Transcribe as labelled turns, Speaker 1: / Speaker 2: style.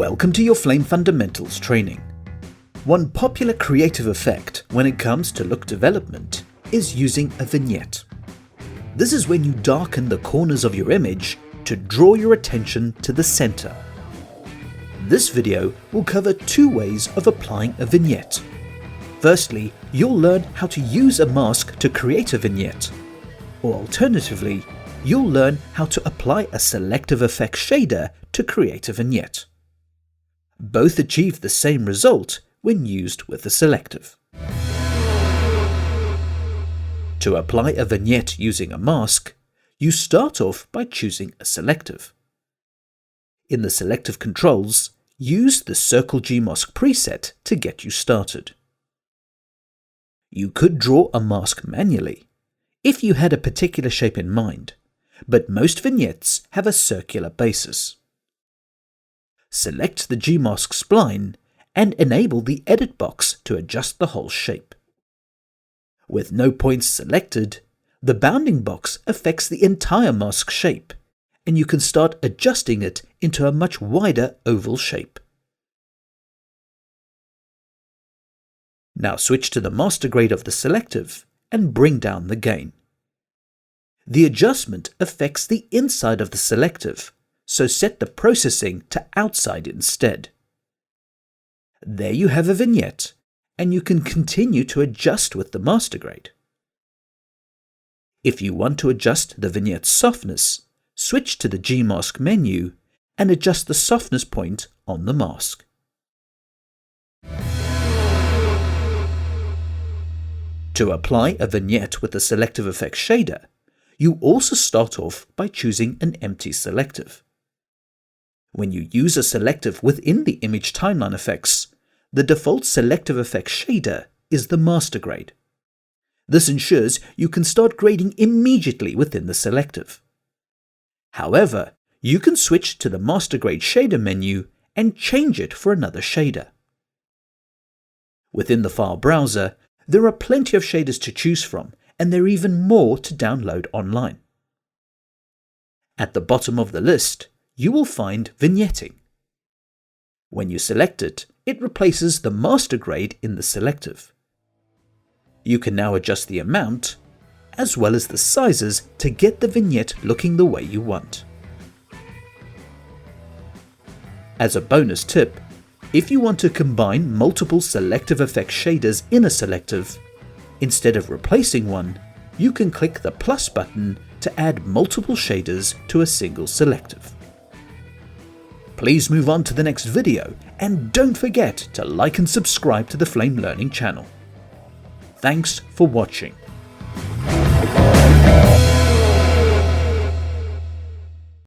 Speaker 1: Welcome to your Flame Fundamentals training. One popular creative effect when it comes to look development is using a vignette. This is when you darken the corners of your image to draw your attention to the center. This video will cover two ways of applying a vignette. Firstly, you'll learn how to use a mask to create a vignette, or alternatively, you'll learn how to apply a SelectiveFX Shader to create a vignette. Both achieve the same result when used with a selective. To apply a vignette using a mask, you start off by choosing a selective. In the selective controls, use the Circle Gmask preset to get you started. You could draw a mask manually, if you had a particular shape in mind, but most vignettes have a circular basis. Select the Gmask spline and enable the edit box to adjust the whole shape. With no points selected, the bounding box affects the entire mask shape, and you can start adjusting it into a much wider oval shape. Now switch to the master grade of the selective and bring down the gain. The adjustment affects the inside of the selective, so set the processing to outside instead. There you have a vignette, and you can continue to adjust with the master grade. If you want to adjust the vignette's softness, switch to the Gmask menu and adjust the softness point on the mask. To apply a vignette with the SelectiveFX Shader, you also start off by choosing an empty selective. When you use a selective within the image timeline effects, the default SelectiveFX Shader is the master grade. This ensures you can start grading immediately within the selective. However, you can switch to the master grade shader menu and change it for another shader. Within the file browser, there are plenty of shaders to choose from, and there are even more to download online. At the bottom of the list, you will find vignetting. When you select it, it replaces the master grade in the selective. You can now adjust the amount, as well as the sizes to get the vignette looking the way you want. As a bonus tip, if you want to combine multiple SelectiveFX shaders in a selective, instead of replacing one, you can click the plus button to add multiple shaders to a single selective. Please move on to the next video and don't forget to like and subscribe to the Flame Learning channel. Thanks for watching.